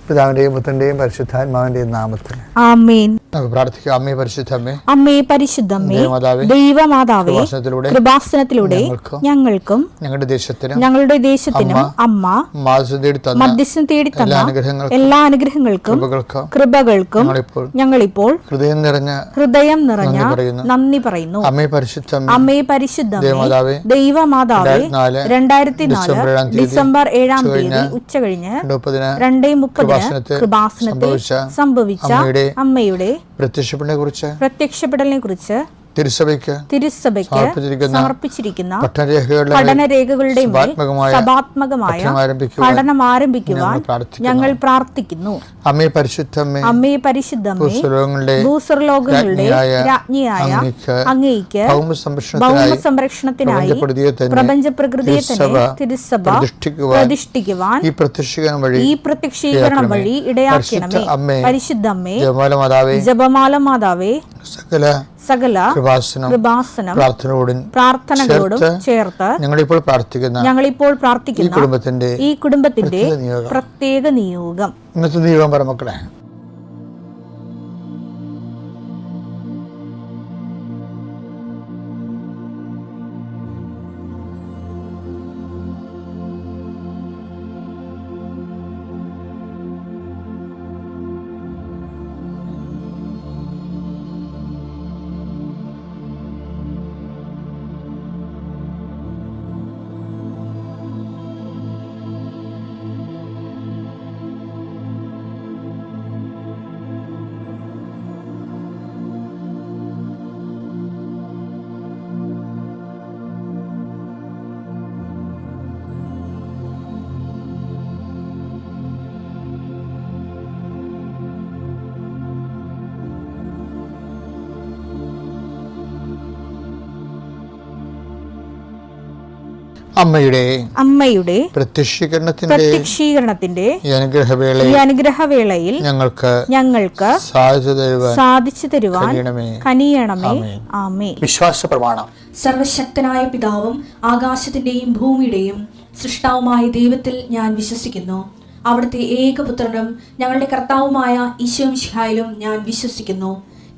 പിതാവിന്റെയും പുത്രന്റെയും പരിശുദ്ധാത്മാവിന്റെയും നാമത്തിൽ ആമേൻ. നമുക്ക് പ്രാർത്ഥിക്കാം. അമ്മേ പരിശുദ്ധമ്മേ, അമ്മേ പരിശുദ്ധമ്മേ, ദൈവമാതാവേ, കൃപാസനത്തിലൂടെ ഞങ്ങൾക്കും ഞങ്ങളുടെ ദേശത്തിനും അമ്മ മധ്യസ്ഥം തേടി തന്ന എല്ലാ അനുഗ്രഹങ്ങൾക്കും കൃപകൾക്കും ഞങ്ങളിപ്പോൾ ഹൃദയം നിറഞ്ഞ നന്ദി പറയുന്നു. അമ്മേ പരിശുദ്ധമ്മേ, ദൈവമാതാവേ, 2004 ഡിസംബർ 7 തീയതി ഉച്ചകഴിഞ്ഞ് 2:30 കൃപാസനത്തിൽ സംഭവിച്ച അമ്മയുടെ പ്രത്യക്ഷപ്പെടലിനെ കുറിച്ച് തിരുസഭയ്ക്ക് സമർപ്പിച്ചിരിക്കുന്ന പഠനരേഖകളുടെ സഭാത്മകമായ പഠനം ആരംഭിക്കുവാൻ ഞങ്ങൾ പ്രാർത്ഥിക്കുന്നു. അമ്മേ പരിശുദ്ധമ്മേ, ഭൂസ്വർലോകങ്ങളുടെ രാജ്ഞിയായ അങ്ങേയ്ക്ക് ഭൗമ സംരക്ഷണത്തിനായി പ്രപഞ്ച പ്രകൃതിയെ തന്നെ തിരുസഭ പ്രതിഷ്ഠിക്കുവാൻ ഈ പ്രത്യക്ഷീകരണം വഴി ഇടയാക്കണമേ. പരിശുദ്ധമ്മേ, ജപമാല മാതാവേ, സകല കൃപാസനം പ്രാർത്ഥനകളോടും ചേർത്ത് ഞങ്ങളിപ്പോൾ പ്രാർത്ഥിക്കുന്ന ഈ കുടുംബത്തിന്റെ പ്രത്യേക നിയോഗം. ഇന്നത്തെ നിയോഗം പറ മക്കളെ. അമ്മയുടെ പ്രത്യക്ഷീകരണത്തിന്റെ ഈ അനുഗ്രഹവേളയിൽ ഞങ്ങൾക്ക് സാധിച്ചു തരുവാൻ കനിയണമേ. ആമേൻ. വിശ്വാസ പ്രമാണം. സർവശക്തനായ പിതാവും ആകാശത്തിന്റെയും ഭൂമിയുടെയും സൃഷ്ടാവുമായ ദൈവത്തിൽ ഞാൻ വിശ്വസിക്കുന്നു. അവിടുത്തെ ഏകപുത്രനും ഞങ്ങളുടെ കർത്താവുമായ ഈശോ മിശിഹായിലും ഞാൻ വിശ്വസിക്കുന്നു.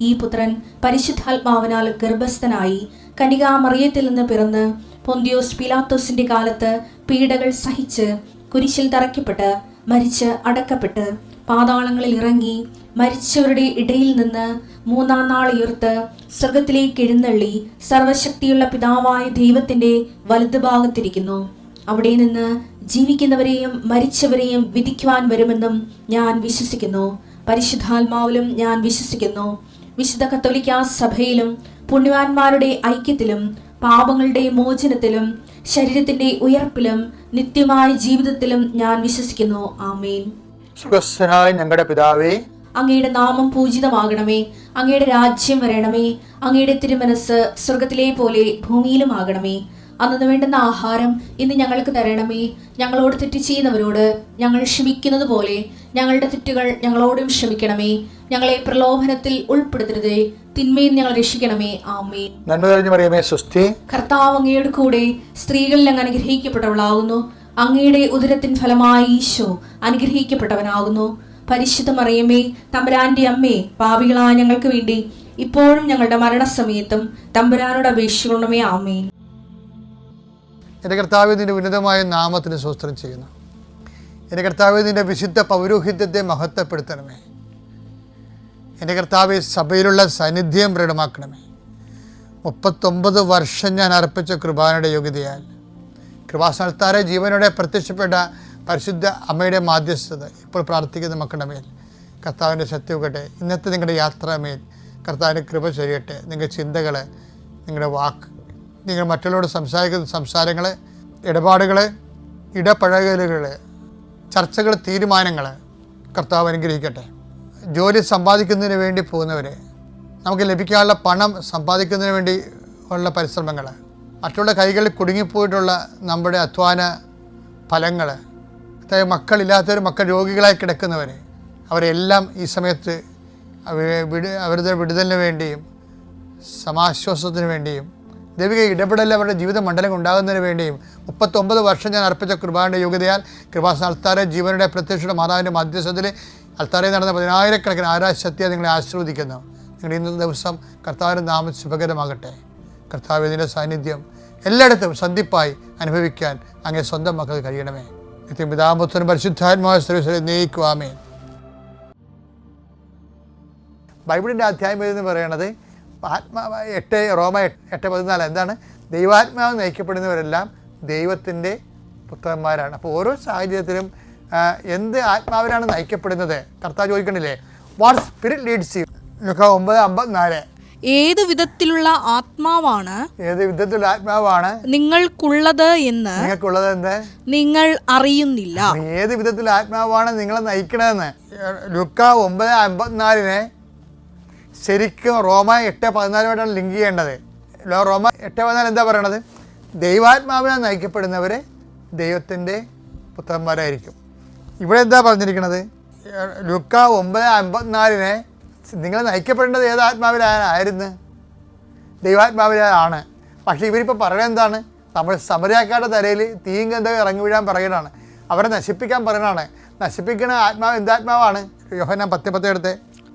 ഈ പുത്രൻ പരിശുദ്ധാത്മാവിനാൽ ഗർഭസ്ഥനായി കന്യകാമറിയത്തിൽ നിന്ന് പിറന്ന് പൊന്തിയോസ് പിലാത്തോസിന്റെ കാലത്ത് പീഡകൾ സഹിച്ച് കുരിശിൽ തറയ്ക്കപ്പെട്ട് മരിച്ച് അടക്കപ്പെട്ട് പാതാളങ്ങളിൽ ഇറങ്ങി മരിച്ചവരുടെ ഇടയിൽ നിന്ന് 3-ാം നാൾ ഉയർത്ത് സ്വർഗത്തിലേക്ക് എഴുന്നള്ളി സർവശക്തിയുള്ള പിതാവായ ദൈവത്തിന്റെ വലതുഭാഗത്തിരിക്കുന്നു. അവിടെ നിന്ന് ജീവിക്കുന്നവരെയും മരിച്ചവരെയും വിധിക്കുവാൻ വരുമെന്നും ഞാൻ വിശ്വസിക്കുന്നു. പരിശുദ്ധാത്മാവിലും ഞാൻ വിശ്വസിക്കുന്നു. വിശുദ്ധ കത്തോലിക്കാ സഭയിലും പുണ്യവാന്മാരുടെ ഐക്യത്തിലും പാപങ്ങളുടെ മോചനത്തിലും ശരീരത്തിന്റെ ഉയർപ്പിലും നിത്യമായ ജീവിതത്തിലും ഞാൻ വിശ്വസിക്കുന്നു. ആമേൻ. സ്വർഗ്ഗസ്ഥനായ ഞങ്ങളുടെ പിതാവേ, അങ്ങയുടെ നാമം പൂജിതമാകണമേ. അങ്ങയുടെ രാജ്യം വരണമേ. അങ്ങയുടെ തിരുമനസ് സ്വർഗത്തിലെ പോലെ ഭൂമിയിലും ആകണമേ. അന്നു വേണ്ടുന്ന ആഹാരം ഇന്ന് ഞങ്ങൾക്ക് തരണമേ. ഞങ്ങളോട് തെറ്റ് ചെയ്യുന്നവരോട് ഞങ്ങൾ ക്ഷമിക്കുന്നത് പോലെ ഞങ്ങളുടെ തെറ്റുകൾ ഞങ്ങളോടും ക്ഷമിക്കണമേ. ഞങ്ങളെ പ്രലോഭനത്തിൽ ഉൾപ്പെടുത്തരുതേ, തിന്മയിൽ ഞങ്ങൾ രക്ഷിക്കണമേ. ആമേൻ. നന്മ നിറഞ്ഞ മറിയമേ, സ്വസ്തി. കർത്താവ് അങ്ങയുടെ കൂടെ സ്ത്രീകളിൽ അങ്ങ് അനുഗ്രഹിക്കപ്പെട്ടവളാകുന്നു. അങ്ങയുടെ ഉദരത്തിൻ ഫലമായി ഈശോ അനുഗ്രഹിക്കപ്പെട്ടവനാകുന്നു. പരിശുദ്ധ മറിയമേ, തമ്പുരാന്റെ അമ്മേ, പാപികളായ ഞങ്ങൾക്ക് വേണ്ടി ഇപ്പോഴും ഞങ്ങളുടെ മരണസമയത്തും തമ്പുരാനോട് അപേക്ഷിക്കണമേ. ആമേൻ. എൻ്റെ കർത്താവേ, നിന്റെ ഉന്നതമായ നാമത്തിന് സ്തോത്രം ചെയ്യുന്നു. എൻ്റെ കർത്താവേ, നിന്റെ വിശുദ്ധ പൗരോഹിത്യത്തെ മഹത്വപ്പെടുത്തണമേ. എൻ്റെ കർത്താവേ, സഭയിലുള്ള സാന്നിധ്യം പ്രകടമാക്കണമേ. 39 വർഷം ഞാൻ അർപ്പിച്ച കൃപാനയുടെ യോഗ്യതയാൽ കൃപാസനത്താരെ ജീവനോടെ പ്രത്യക്ഷപ്പെട്ട പരിശുദ്ധ അമ്മയുടെ മാധ്യസ്ഥത ഇപ്പോൾ പ്രാർത്ഥിക്കുന്ന മക്കളുടെ മേൽ കർത്താവിൻ്റെ സത്യവുകട്ടെ. ഇന്നത്തെ നിങ്ങളുടെ യാത്രാമേൽ കർത്താവിൻ്റെ കൃപ ചൊരിയട്ടെ. നിങ്ങളുടെ ചിന്തകൾ, നിങ്ങളുടെ വാക്ക്, നിങ്ങൾ മറ്റുള്ളവരോട് സംസാരിക്കുന്ന സംസാരങ്ങൾ, ഇടപാടുകൾ, ഇടപഴകലുകൾ, ചർച്ചകൾ, തീരുമാനങ്ങൾ കർത്താവ് അനുഗ്രഹിക്കട്ടെ. ജോലി സമ്പാദിക്കുന്നതിന് വേണ്ടി പോകുന്നവരെ, നമുക്ക് ലഭിക്കാനുള്ള പണം സമ്പാദിക്കുന്നതിന് വേണ്ടി ഉള്ള പരിശ്രമങ്ങൾ, മറ്റുള്ള കൈകളിൽ കുടുങ്ങിപ്പോയിട്ടുള്ള നമ്മുടെ അധ്വാന ഫലങ്ങൾ, അതായത് മക്കളില്ലാത്തവർ, മക്കൾ രോഗികളായി കിടക്കുന്നവർ, അവരെല്ലാം ഈ സമയത്ത് അവരുടെ വിടുതലിന് വേണ്ടിയും സമാശ്വാസത്തിന് വേണ്ടിയും ദൈവിക ഇടപെടൽ അവരുടെ ജീവിത മണ്ഡലം ഉണ്ടാകുന്നതിന് വേണ്ടിയും 39 വർഷം ഞാൻ അർപ്പിച്ച കൃപാന്റെ യോഗ്യതയാൽ കൃപാസന അൾത്താരെ ജീവനുടെ പ്രത്യക്ഷയുടെ മാതാവിൻ്റെ മധ്യസ്ഥത്തിൽ അൾത്താരയിൽ നടന്ന 10,000-കണക്കിന് ആരാശക്തിയെ നിങ്ങളെ ആശീർവദിക്കുന്നു. നിങ്ങളുടെ ഇന്നത്തെ ദിവസം കർത്താവിൻ്റെ നാമം ശുഭകരമാകട്ടെ. കർത്താവിൻ്റെ സാന്നിധ്യം എല്ലായിടത്തും സന്ധിപ്പായി അനുഭവിക്കാൻ അങ്ങേ സ്വന്തം മക്കൾക്ക് കഴിയണമേ. പിതാപുത്രനും പരിശുദ്ധാത്മാവായ സർവ്വ നയിക്കുവാമേ. ബൈബിളിൻ്റെ അധ്യായം എന്ന് പറയുന്നത് റോമ 8:14 എന്താണ്? ദൈവാത്മാവ് നയിക്കപ്പെടുന്നവരെല്ലാം ദൈവത്തിൻ്റെ പുത്രന്മാരാണ്. അപ്പോൾ ഓരോ സാഹചര്യത്തിലും എന്ത് ആത്മാവിനാണ് നയിക്കപ്പെടുന്നത്? കർത്താവ് ചോദിക്കണില്ലേ, വാട്ട് സ്പിരിറ്റ് ലീഡ്സ് യു? 9:54 ഏത് വിധത്തിലുള്ള ആത്മാവാണ് നിങ്ങൾക്കുള്ളത് എന്ന് നിങ്ങൾ അറിയുന്നില്ല. ഏത് വിധത്തിലുള്ള ആത്മാവാണ് നിങ്ങളെ നയിക്കണതെന്ന് ലുക്കാ 9:54 ശരിക്കും റോമ 8:14 ലിങ്ക് ചെയ്യേണ്ടത്. റോമ 8:14 എന്താ പറയണത്? ദൈവാത്മാവിനാൽ നയിക്കപ്പെടുന്നവർ ദൈവത്തിൻ്റെ പുത്രന്മാരായിരിക്കും. ഇവിടെ എന്താ പറഞ്ഞിരിക്കുന്നത്? ലുക്കാ 9:54 നിങ്ങൾ നയിക്കപ്പെടേണ്ടത് ഏത് ആത്മാവിലായിരുന്നു? ദൈവാത്മാവിലാണ്. പക്ഷേ ഇവരിപ്പോൾ പറയുന്നത് എന്താണ്? നമ്മൾ സമരക്കാരുടെ തലയിൽ തീയും ഗന്ധം ഇറങ്ങി വീഴാൻ പറയുന്നതാണ്, അവരെ നശിപ്പിക്കാൻ പറയുന്നതാണ്. നശിപ്പിക്കുന്ന ആത്മാവ് എന്താത്മാവാണ്? യോഹന്നാൻ 10:10 എടുത്ത്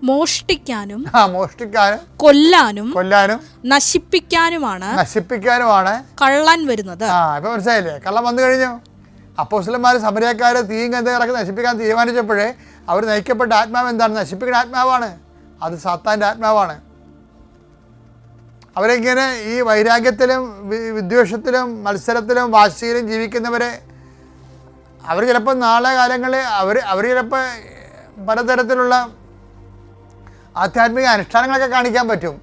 മോഷ്ടിക്കാനും കൊല്ലാനും നശിപ്പിക്കാനുമാണ് കള്ളൻ വരുന്നത്. ഇപ്പൊ മനസ്സിലായില്ലേ? കള്ളം വന്നു കഴിഞ്ഞു. അപ്പോസ്തലന്മാർ സമരക്കാരെ തീയും ഗന്ധം ഇറക്കി നശിപ്പിക്കാൻ തീരുമാനിച്ചപ്പോഴേ അവർ നയിക്കപ്പെട്ട ആത്മാവ് എന്താണ്? നശിപ്പിക്കുന്ന ആത്മാവാണ്. അത് സാത്താൻ്റെ ആത്മാവാണ്. അവരെങ്ങനെ ഈ വൈരാഗ്യത്തിലും വിദ്വേഷത്തിലും മത്സരത്തിലും വാശിയിലും ജീവിക്കുന്നവരെ അവർ ചിലപ്പോൾ നാളെ കാലങ്ങളിൽ അവർ ചിലപ്പോൾ പലതരത്തിലുള്ള ആധ്യാത്മിക അനുഷ്ഠാനങ്ങളൊക്കെ കാണിക്കാൻ പറ്റും.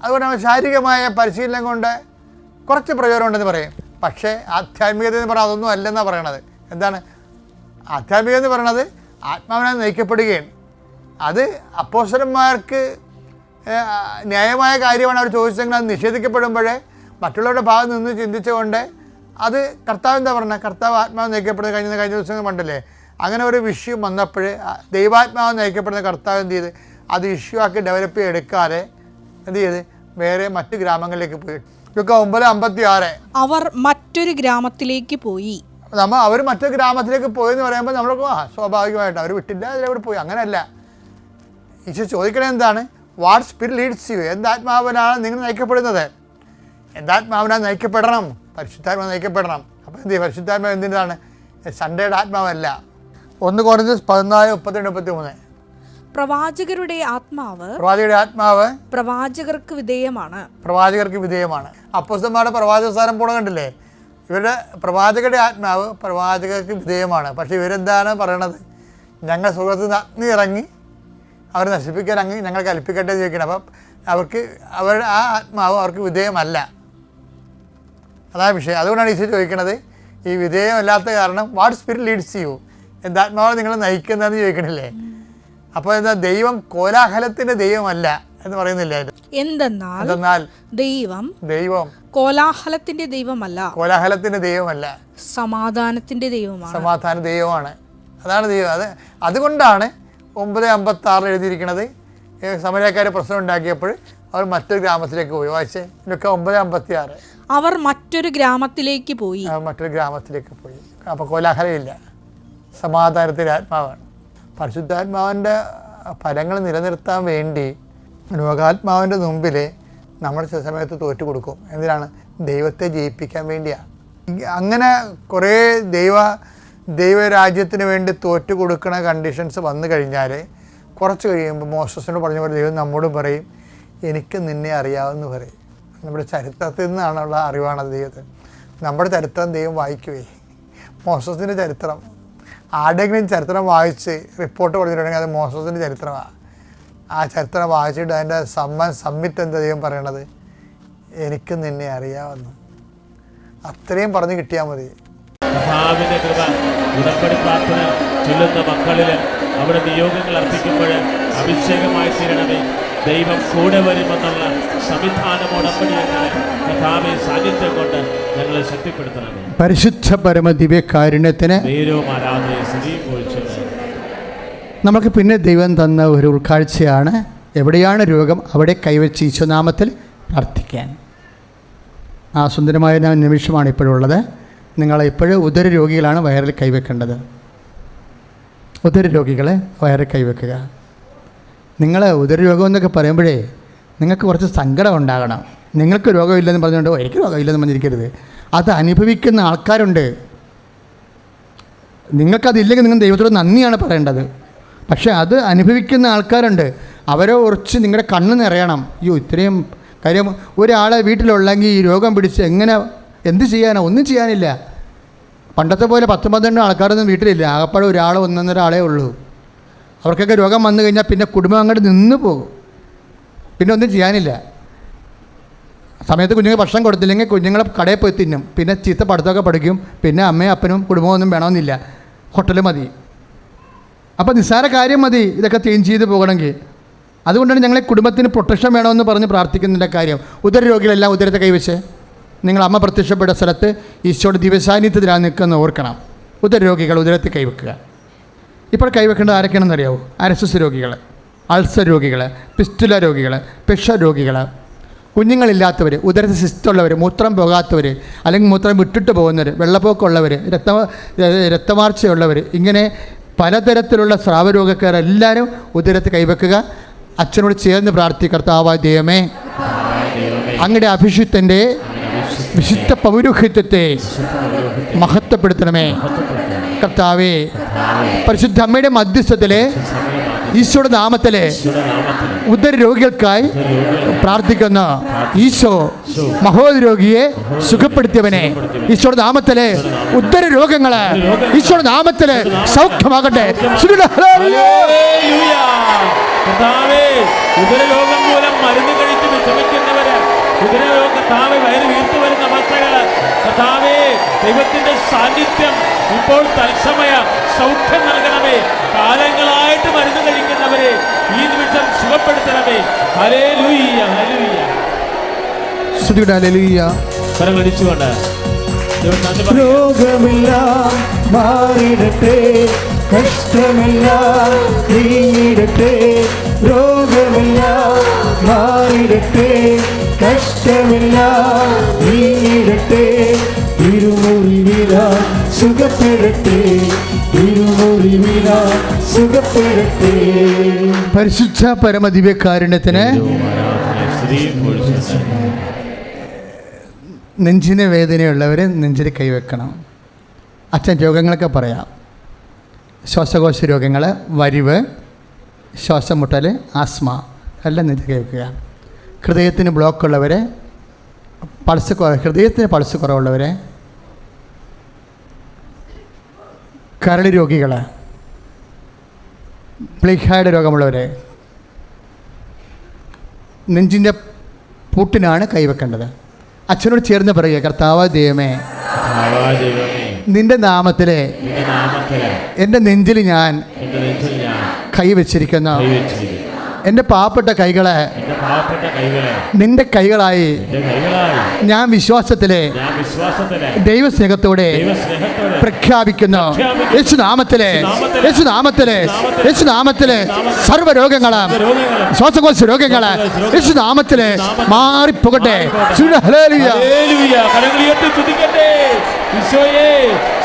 അതുകൊണ്ട് ശാരീരികമായ പരിശീലനം കൊണ്ട് കുറച്ച് പ്രയോജനം ഉണ്ടെന്ന് പറയും. പക്ഷേ ആധ്യാത്മികത എന്ന് പറഞ്ഞാൽ അതൊന്നും അല്ലെന്നാണ് പറയണത്. എന്താണ് ആധ്യാത്മികത എന്ന് പറയണത്? ആത്മാവിനാൽ നയിക്കപ്പെടുകയാണ്. അത് അപ്പോസ്തലന്മാർക്ക് ന്യായമായ കാര്യമാണ് അവർ ചോദിച്ചെങ്കിൽ അത് നിഷേധിക്കപ്പെടുമ്പോഴേ മറ്റുള്ളവരുടെ ഭാഗത്ത് നിന്ന് ചിന്തിച്ചുകൊണ്ട് അത് കർത്താവ് എന്താ പറഞ്ഞത്? കർത്താവ് ആത്മാവ് നയിക്കപ്പെടുന്നത് കഴിഞ്ഞ ദിവസങ്ങൾ കണ്ടല്ലേ? അങ്ങനെ ഒരു വിഷയം വന്നപ്പോൾ ദൈവാത്മാവ് നയിക്കപ്പെടുന്ന കർത്താവ് എന്ത് ചെയ്ത് അത് ഇഷ്യൂ ആക്കി ഡെവലപ്പ് ചെയ്തെടുക്കാതെ എന്ത് ചെയ്ത് വേറെ മറ്റു ഗ്രാമങ്ങളിലേക്ക് പോയി. 9:56 അവർ മറ്റൊരു ഗ്രാമത്തിലേക്ക് പോയി. അവർ മറ്റൊരു ഗ്രാമത്തിലേക്ക് പോയെന്ന് പറയുമ്പോൾ നമ്മൾ സ്വാഭാവികമായിട്ട് അവർ വിട്ടില്ല, അതിലൂടെ പോയി. അങ്ങനെയല്ല. ഈശോ ചോദിക്കണത് എന്താണ്? What spirit leads you? എന്താത്മാവിനാണ് നിങ്ങൾ നയിക്കപ്പെടുന്നത്? എന്താത്മാവിനാണ് നയിക്കപ്പെടണം? പരിശുദ്ധാത്മാവ് നയിക്കപ്പെടണം. അപ്പോൾ എന്ത് ചെയ്യും? പരിശുദ്ധാത്മാവ് എന്തിനാണ്? സൺഡേയുടെ ആത്മാവല്ല. 1 Corinthians 14:32-33 പ്രവാചകരുടെ ആത്മാവ് പ്രവാചകർക്ക് വിധേയമാണ്. അപ്പോസ്തലന്മാരുടെ പ്രവാചക സ്ഥാനം പോണ കണ്ടില്ലേ? ഇവരുടെ പ്രവാചകരുടെ ആത്മാവ് പ്രവാചകർക്ക് വിധേയമാണ്. പക്ഷേ ഇവരെന്താണ് പറയണത്? ഞങ്ങൾ സുഖത്തിൽ നിന്ന് അഗ്നി ഇറങ്ങി അവർ നശിപ്പിക്കാൻ അങ്ങ് ഞങ്ങൾ കൽപ്പിക്കട്ടെ എന്ന് ചോദിക്കണം. അപ്പം അവരുടെ ആ ആത്മാവ് അവർക്ക് വിധേയമല്ല. അതാണ് വിഷയം. അതുകൊണ്ടാണ് ഈശോ ചോദിക്കണത്, ഈ വിധേയമല്ലാത്ത കാരണം വാട്ട് സ്പിരിറ്റ് ലീഡ്സ് യു? എന്താത്മാവ് നിങ്ങൾ നയിക്കുന്നതെന്ന് ചോദിക്കണില്ലേ? അപ്പോൾ എന്താ? ദൈവം കോലാഹലത്തിൻ്റെ ദൈവമല്ല എന്ന് പറയുന്നില്ല. എന്തെന്നാൽ ദൈവം കോലാഹലത്തിന്റെ ദൈവമല്ല, സമാധാന ദൈവമാണ്. അതാണ് ദൈവം. അതുകൊണ്ടാണ് 9:56 എഴുതിയിരിക്കുന്നത്. സമരക്കാർ പ്രശ്നം ഉണ്ടാക്കിയപ്പോൾ അവർ മറ്റൊരു ഗ്രാമത്തിലേക്ക് പോയി. വായിച്ചേ 9:56 അവർ മറ്റൊരു ഗ്രാമത്തിലേക്ക് പോയി. അപ്പോൾ കോലാഹലമില്ല, സമാധാനത്തിൻ്റെ ആത്മാവാണ്. പരിശുദ്ധാത്മാവിൻ്റെ ഫലങ്ങൾ നിലനിർത്താൻ വേണ്ടി ലോകാത്മാവിൻ്റെ മുമ്പിൽ നമ്മൾ ചില സമയത്ത് തോറ്റു കൊടുക്കും. എന്തിനാണ്? ദൈവത്തെ ജയിപ്പിക്കാൻ വേണ്ടിയാണ്. അങ്ങനെ കുറേ ദൈവരാജ്യത്തിന് വേണ്ടി തോറ്റു കൊടുക്കുന്ന കണ്ടീഷൻസ് വന്നു കഴിഞ്ഞാൽ കുറച്ച് കഴിയുമ്പോൾ മോശസിനോട് പറഞ്ഞ പോലെ ദൈവം നമ്മോടും പറയും, എനിക്ക് നിന്നെ അറിയാമെന്ന് പറയും. നമ്മുടെ ചരിത്രത്തിൽ നിന്നാണുള്ള അറിവാണത് ദൈവത്തിന്. നമ്മുടെ ചരിത്രം ദൈവം വായിക്കുകയെ. മോശസിൻ്റെ ചരിത്രം ആരുടെയെങ്കിലും ചരിത്രം വായിച്ച് റിപ്പോർട്ട് കൊടുത്തിട്ടുണ്ടെങ്കിൽ അത് മോശസിൻ്റെ ചരിത്രമാണ്. ആ ചരിത്രം വായിച്ചിട്ട് അതിൻ്റെ സമ്മിറ്റ് എന്താ ദൈവം പറയണത്? എനിക്ക് നിന്നെ അറിയാമെന്ന്. അത്രയും പറഞ്ഞു കിട്ടിയാൽ മതി. കർത്താവിന്റെ കൃപ ഉടമ്പടി പ്രാർത്ഥന ചൊല്ലുന്ന മക്കളിൽ അവിടെ നിയോഗങ്ങൾ അർപ്പിക്കുമ്പോൾ അഭിഷേകമായി തീരണമേ. ദൈവം കൂടെ വരുമെന്നുള്ള സംവിധാനം ഉടമ്പടി ഞങ്ങളെ കർത്താവെ സാന്നിധ്യം കൊണ്ട് ഞങ്ങളെ ശക്തിപ്പെടുത്തണമേ. പരിശുദ്ധ പരമ ദിവ്യകാരുണ്യത്തിന് നമുക്ക് പിന്നെ ദൈവം തന്ന ഒരു ഉൾക്കാഴ്ചയാണ്. എവിടെയാണ് രോഗം അവിടെ കൈവച്ച് ഈശോനാമത്തിൽ പ്രാർത്ഥിക്കാൻ. ആ സുന്ദരമായ നിമിഷമാണ് ഇപ്പോഴുള്ളത്. നിങ്ങളിപ്പോഴും ഉദര രോഗികളാണ് വയറിൽ കൈവെക്കേണ്ടത്. ഉദര രോഗികളെ വയറിൽ കൈവെക്കുക. നിങ്ങൾ ഉദരരോഗം എന്നൊക്കെ പറയുമ്പോഴേ നിങ്ങൾക്ക് കുറച്ച് സങ്കടം ഉണ്ടാകണം. നിങ്ങൾക്ക് രോഗമില്ലെന്ന് പറഞ്ഞുകൊണ്ട് എനിക്ക് രോഗമില്ലെന്ന് പറഞ്ഞിരിക്കരുത്. അത് അനുഭവിക്കുന്ന ആൾക്കാരുണ്ട്. നിങ്ങൾക്കതില്ലെങ്കിൽ നിങ്ങൾ ദൈവത്തോട് നന്ദിയാണ് പറയേണ്ടത്. പക്ഷേ അത് അനുഭവിക്കുന്ന ആൾക്കാരുണ്ട്. അവരെ കുറിച്ച് നിങ്ങളുടെ കണ്ണ് നിറയണം. അയ്യോ ഇത്രയും കാര്യം ഒരാളെ വീട്ടിലുള്ളെങ്കിൽ ഈ രോഗം പിടിച്ച് എങ്ങനെ എന്ത് ചെയ്യാനോ? ഒന്നും ചെയ്യാനില്ല. പണ്ടത്തെ പോലെ 10-12 ആൾക്കാരൊന്നും വീട്ടിലില്ല. ആകപ്പാടെ ഒരാളോ 1-1.5 ആളേ ഉള്ളൂ. അവർക്കൊക്കെ രോഗം വന്നു കഴിഞ്ഞാൽ പിന്നെ കുടുംബം അങ്ങോട്ട് നിന്ന് പോകും. പിന്നെ ഒന്നും ചെയ്യാനില്ല. സമയത്ത് കുഞ്ഞുങ്ങൾ ഭക്ഷണം കൊടുത്തില്ലെങ്കിൽ കുഞ്ഞുങ്ങളെ കടയിൽ പോയി തിന്നും. പിന്നെ ചീത്ത പഠിത്തമൊക്കെ പഠിക്കും. പിന്നെ അമ്മയും അപ്പനും കുടുംബമൊന്നും വേണമെന്നില്ല, ഹോട്ടൽ മതി. അപ്പോൾ നിസ്സാര കാര്യം മതി ഇതൊക്കെ ചേഞ്ച് ചെയ്ത് പോകണമെങ്കിൽ. അതുകൊണ്ടാണ് ഞങ്ങളെ കുടുംബത്തിന് പ്രൊട്ടക്ഷൻ വേണമെന്ന് പറഞ്ഞ് പ്രാർത്ഥിക്കുന്നതിൻ്റെ കാര്യം. ഉദര രോഗികളെല്ലാം ഉദരത്തെ കൈവച്ച് നിങ്ങൾ അമ്മ പ്രത്യക്ഷപ്പെട്ട സ്ഥലത്ത് ഈശോയുടെ ദിവ്യസാന്നിധ്യത്തിലാണ് നിൽക്കുന്നത് ഓർക്കണം. ഉദര രോഗികൾ ഉദരത്തെ കൈവെക്കുക. ഇപ്പോൾ കൈവെക്കേണ്ടത് ആരൊക്കെയാണെന്ന് അറിയാവോ? ആർഎസ്എസ് രോഗികൾ, അൾസർ രോഗികൾ, പിസ്റ്റുല രോഗികൾ, പ്രഷർ രോഗികൾ, കുഞ്ഞുങ്ങളില്ലാത്തവർ, ഉദരത്തിൽ സിസ്റ്റുള്ളവർ, മൂത്രം പോകാത്തവർ, അല്ലെങ്കിൽ മൂത്രം വിട്ടിട്ട് പോകുന്നവർ, വെള്ളപ്പൊക്കമുള്ളവർ, രക്തമാർച്ചയുള്ളവർ, ഇങ്ങനെ പലതരത്തിലുള്ള സ്രാവരോഗക്കാരെല്ലാവരും ഉദരത്തിൽ കൈവെക്കുക. അച്ഛനോട് ചേർന്ന് പ്രാർത്ഥിക്കർത്താവായ ദൈവമേ, അങ്ങയുടെ അഭിഷിക്തൻ്റെ വിശുദ്ധ പൗരോഹിത്യത്തെ മഹത്വപ്പെടുത്തണമേ കർത്താവേ. പരിശുദ്ധ അമ്മയുടെ മധ്യസ്ഥത്തിലെ ഈശോയുടെ നാമത്തിലെ ഉദര രോഗികൾക്കായി പ്രാർത്ഥിക്കുന്ന ഈശോ മഹോദരോഗിയെ സുഖപ്പെടുത്തിയവനെ, ഈശോയുടെ നാമത്തിലെ ഉദര രോഗങ്ങള് ഈശോയുടെ നാമത്തില് സൗഖ്യമാകട്ടെ. ഉദരരോഗം മൂലം മരുന്ന് കഴിച്ച് വിഷമിക്കുന്നവര്, ഉദരരോഗ കർത്താവേ വയറ് വീർത്തു വരുന്ന അവസ്ഥകള് കർത്താവേ ദൈവത്തിന്റെ സാന്നിധ്യം ഇപ്പോൾ തത്സമയ സൗഖ്യം നൽകണമേ. കാലങ്ങളായിട്ട് മരുന്ന് കഴിക്കുന്നവരെ ഈ നിമിഷം സുഖപ്പെടുത്തണമേ. Hallelujah hallelujah. കരങ്ങളടിച്ചുകൊണ്ട് രോഗമെല്ലാം മാറിടട്ടെ, കഷ്ടമെല്ലാം നീങ്ങിടട്ടെ. രോഗമെല്ലാം മാറിടട്ടെ, കഷ്ടമെല്ലാം നീങ്ങിടട്ടെ. ഇരുമുറിവില സുഖപ്പെടട്ടെ, ഇരുമുറിവില സുഖപ്പെടട്ടെ. പരിശുദ്ധ പരമദിവ്യകാരുണ്യത്തിന് നെഞ്ചിന് വേദനയുള്ളവർ നെഞ്ചിൽ കൈവെക്കണം. അച്ഛൻ രോഗങ്ങളൊക്കെ പറയാം. ശ്വാസകോശ രോഗങ്ങൾ, വരിവ്, ശ്വാസം മുട്ടൽ, ആസ്മ എല്ലാം നെഞ്ചിൽ കൈവെക്കുക. ഹൃദയത്തിന് ബ്ലോക്കുള്ളവരെ, ഹൃദയത്തിന് പൾസ് കുറവുള്ളവരെ, കരൾ രോഗികൾ, പ്ലീഹായ്ഡ് രോഗമുള്ളവരെ നെഞ്ചിൻ്റെ പൂട്ടിനാണ് കൈവെക്കേണ്ടത്. അച്ഛനോട് ചേർന്ന് പറയുക, കർത്താവായ ദൈവമേ, നിന്റെ നാമത്തിലെ എൻ്റെ നെഞ്ചിൽ ഞാൻ കൈവച്ചിരിക്കുന്ന എൻ്റെ പാവപ്പെട്ട കൈകളെ നിന്റെ കൈകളായി ഞാൻ വിശ്വാസത്തിലെ ദൈവസ്നേഹത്തോടെ പ്രഖ്യാപിക്കുന്നു. യേശുനാമത്തിലെ യേശുനാമത്തിലെ യേശുനാമത്തിലെ സർവ്വരോഗങ്ങള്, ശ്വാസകോശ രോഗങ്ങള് യേശുനാമത്തിലെ മാറിപ്പോകട്ടെ.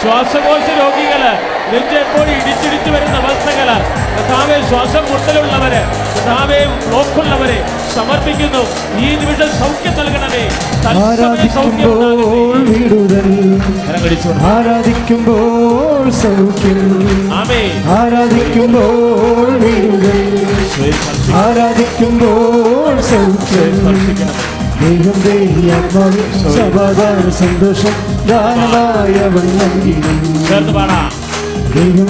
ശ്വാസകോശ രോഗികള്, നെഞ്ചെപ്പോഴും ഇടിച്ചിടിച്ചു വരുന്ന അവസ്ഥകള്, കർത്താവേ ശ്വാസം മുട്ടലുള്ളവര്, കർത്താവേ ബ്ലോക്കുള്ളവരെ സമർപ്പിക്കുന്നു. ഈ നിമിഷം സൗഖ്യം നൽകണമേ. ആരാധിക്കുമ്പോൾ വിടുതൽ, ആരാധിക്കുമ്പോൾ സൗഖ്യം, ആരാധിക്കുമ്പോൾ വിടുതൽ, ആരാധിക്കുമ്പോൾ സൗഖ്യം. ദൈവം ആത്മാവിൽ സമാധാന സന്തോഷം ദാനമായവൻ നൽകിയിരുന്നു. ദൈവം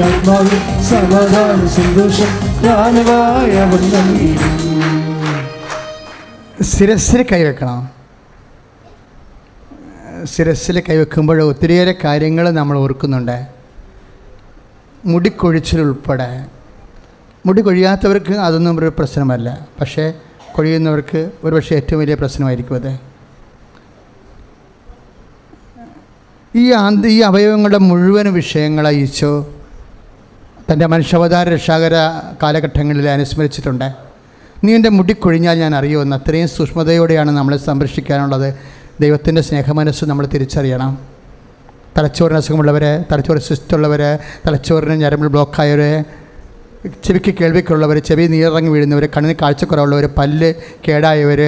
ആത്മാവിൽ സമാധാന സന്തോഷം ദാനമായവൻ നൽകിയിരുന്നു. ശിരസ്സിൽ കൈവെക്കണം. ശിരസ്സിൽ കൈവെക്കുമ്പോൾ ഒത്തിരിയേറെ കാര്യങ്ങൾ നമ്മൾ ഓർക്കുന്നുണ്ട്. മുടിക്കൊഴിച്ചിലുൾപ്പെടെ. മുടി കൊഴിയാത്തവർക്ക് അതൊന്നും ഒരു പ്രശ്നമല്ല, പക്ഷേ കൊഴിയുന്നവർക്ക് ഒരുപക്ഷെ ഏറ്റവും വലിയ പ്രശ്നമായിരിക്കും അത്. ഈ അവയവങ്ങളുടെ മുഴുവൻ വിഷയങ്ങളെ ഈശോ തൻ്റെ മനുഷ്യാവതാര രക്ഷാകര കാലഘട്ടങ്ങളിൽ അനുസ്മരിച്ചിട്ടുണ്ട്. നീ എൻ്റെ മുടി കൊഴിഞ്ഞാൽ ഞാൻ അറിയുമെന്ന്. അത്രയും സൂക്ഷ്മതയോടെയാണ് നമ്മളെ സംരക്ഷിക്കാനുള്ളത്. ദൈവത്തിൻ്റെ സ്നേഹമനസ്സ് നമ്മൾ തിരിച്ചറിയണം. തലച്ചോറിന് അസുഖമുള്ളവർ, തലച്ചോറ് സിസ്റ്റുള്ളവർ, തലച്ചോറിന് ഞരമ്പിൽ ബ്ലോക്കായവർ, ചെവിക്ക് കേൾവിക്കുള്ളവർ, ചെവി നീരിറങ്ങി വീഴുന്നവർ, കണ്ണിന് കാഴ്ചക്കുറവുള്ളവർ, പല്ല് കേടായവർ,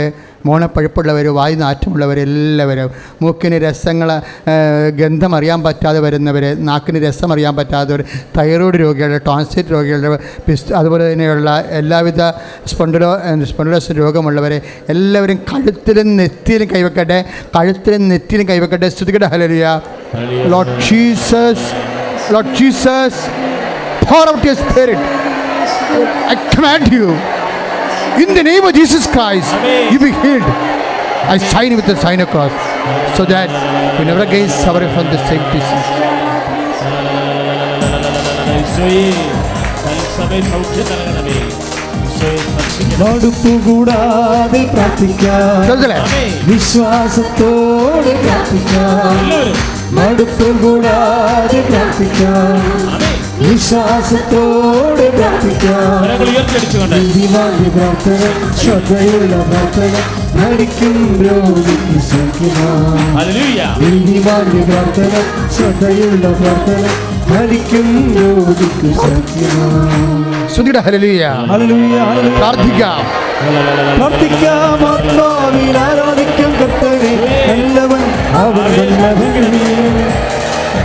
മോണപ്പഴുപ്പുള്ളവർ, വായു നാറ്റമുള്ളവർ, എല്ലാവരും, മൂക്കിന് രസങ്ങൾ ഗന്ധം അറിയാൻ പറ്റാതെ വരുന്നവർ, നാക്കിന് രസം അറിയാൻ പറ്റാത്തവർ, തൈറോയ്ഡ് രോഗികൾ, ടോൺസിറ്റ് രോഗികൾ, അതുപോലെ തന്നെയുള്ള എല്ലാവിധ സ്പോണ്ടിലോസിസ് രോഗമുള്ളവർ എല്ലാവരും കഴുത്തിലും നെറ്റിയിലും കൈവെക്കട്ടെ, കഴുത്തിലും നെറ്റിയിലും കൈവെക്കട്ടെ. സ്തുതിക്കട്ടെ. Hallelujah. Lord Jesus, Lord Jesus, pour out your spirit. I command you in the name of Jesus Christ, you be healed. I sign with the sign of cross so that you never again suffer from the same disease. മടുപ്പുകൂടാതെ പ്രാർത്ഥിക്കാം, വിശ്വാസത്തോടെ പ്രാർത്ഥിക്കാം. മടുപ്പുകൂടാതെ പ്രാർത്ഥിക്കാം, വിശ്വാസത്തോടെ പ്രാർത്ഥിക്കാം. നീതിമാന്റെ പ്രാർത്ഥന, ശ്രദ്ധയുള്ള പ്രാർത്ഥന, മരിക്കും രോഗിക്ക് സൗഖ്യമാണ്. നീതിമാന്റെ പ്രാർത്ഥന, ശ്രദ്ധയുള്ള പ്രാർത്ഥന, മരിക്കും രോഗിക്ക് സൗഖ്യമാണ്. ഹല്ലേലൂയ. ഹല്ലേലൂയ. പ്രാർത്ഥിക്കാം, പ്രാർത്ഥിക്കാം, ആത്മാവിൽ ആരാധിക്കാം കർത്താവേ, നല്ലവൻ അവൻ നല്ലവൻ.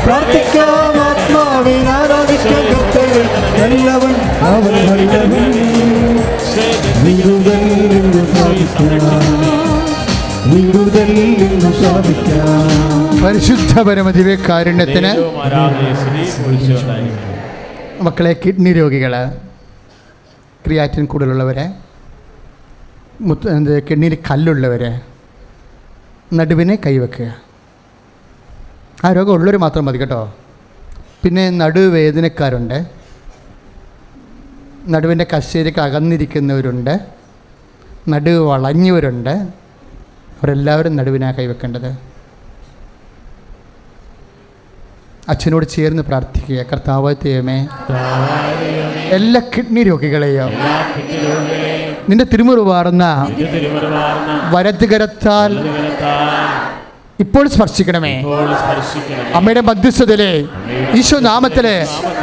പ്രാർത്ഥിക്കാം, ആത്മാവിൽ ആരാധിക്കാം കർത്താവേ, നല്ലവൻ അവൻ നല്ലവൻ. വിടുതൽ നിന്ന് പ്രാപിക്കാം, വിടുതൽ നിന്ന് പ്രാപിക്കാം. പരിശുദ്ധ പരമദിവ്യകാരുണ്യത്തിന്. മക്കളെ, കിഡ്നി രോഗികൾ, ക്രിയാറ്റിൻ കൂടുതലുള്ളവർ, കിഡ്നിയിൽ കല്ലുള്ളവർ, നടുവിനെ കൈവെക്കുക. ആ രോഗം ഉള്ളവർ മാത്രം മതി കേട്ടോ. പിന്നെ നടുവേദനക്കാരുണ്ട്, നടുവിൻ്റെ കശേരക്ക് അകന്നിരിക്കുന്നവരുണ്ട്, നടുവ് വളഞ്ഞവരുണ്ട്. അവരെല്ലാവരും നടുവിനാണ് കൈവെക്കേണ്ടത്. അച്ഛനോട് ചേർന്ന് പ്രാർത്ഥിക്കുക. കർത്താവ് ദൈവമേ, എല്ലാ കിഡ്നി രോഗികളെയും നിന്റെ തിരുമുറിവാർന്ന വലതുകരത്താൽ ഇപ്പോൾ സ്പർശിക്കണമേ. അമ്മയുടെ മധ്യസ്ഥതയിലെ ഈശോ നാമത്തിലെ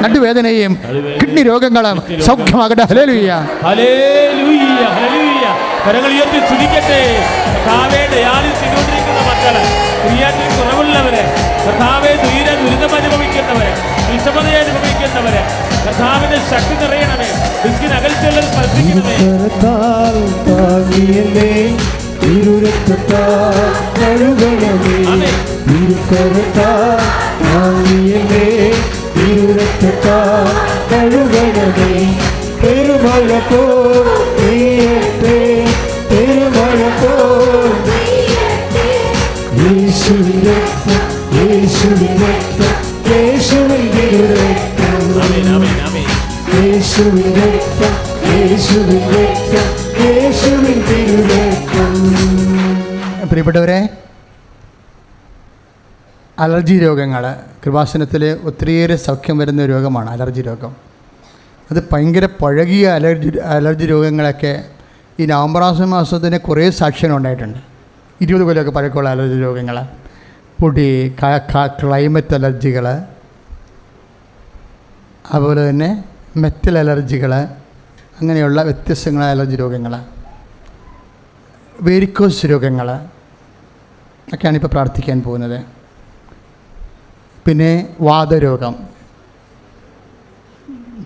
നടുവേദനയും കിഡ്നി രോഗങ്ങളും സൗഖ്യമാകട്ടെ. ഹല്ലേലൂയ. ഹല്ലേലൂയ. ഹല്ലേലൂയ. കരങ്ങൾ ഉയർത്തി സ്തുതിക്കട്ടെ. കർത്താവേ, ഡയാലിസിസ് ചെയ്തുകൊണ്ടിരിക്കുന്ന മക്കളെ, ക്രിയാറ്റിൻ കുറവുള്ളവരെ, കർത്താവേ, ദുരിതം അനുഭവിക്കുന്നവരെ, വിഷമത അനുഭവിക്കുന്നവരെ, കർത്താവിന്റെ ശക്തി നിറയണമേ. ഡിസ്കിന് അകൽച്ചുള്ളത് സ്പർശിക്കണമേ. പെരുമഴ പോൽ പെയ്യട്ടെ, പെരുമഴ പോൽ യേശുവിൻ രക്തം, യേശുവിൻ രക്തം, യേശുവിൻ രക്തം, യേശുവിൻ രക്തം, യേശുവിൻ രക്തം, യേശുവിൻ രക്തം. പ്രിയപ്പെട്ടവരെ, അലർജി രോഗങ്ങൾ കൃപാസനത്തിൽ ഒത്തിരിയേറെ സൗഖ്യം വരുന്ന രോഗമാണ് അലർജി രോഗം. അത് ഭയങ്കര പഴകിയ അലർജി രോഗങ്ങളൊക്കെ ഈ നവംബർ മാസത്തിന് കുറേ സാക്ഷ്യങ്ങളുണ്ടായിട്ടുണ്ട്. 20 കൊല്ലമൊക്കെ പഴക്കമുള്ള അലർജി രോഗങ്ങൾ, പൊടി, ക്ലൈമറ്റ് അലർജികൾ, അതുപോലെ തന്നെ മെറ്റൽ അലർജികൾ, അങ്ങനെയുള്ള വ്യത്യസ്തങ്ങളായ അലർജി രോഗങ്ങൾ, വേരിക്കോസ് രോഗങ്ങൾ ഒക്കെയാണ് ഇപ്പോൾ പ്രാർത്ഥിക്കാൻ പോകുന്നത്. പിന്നെ വാതരോഗം,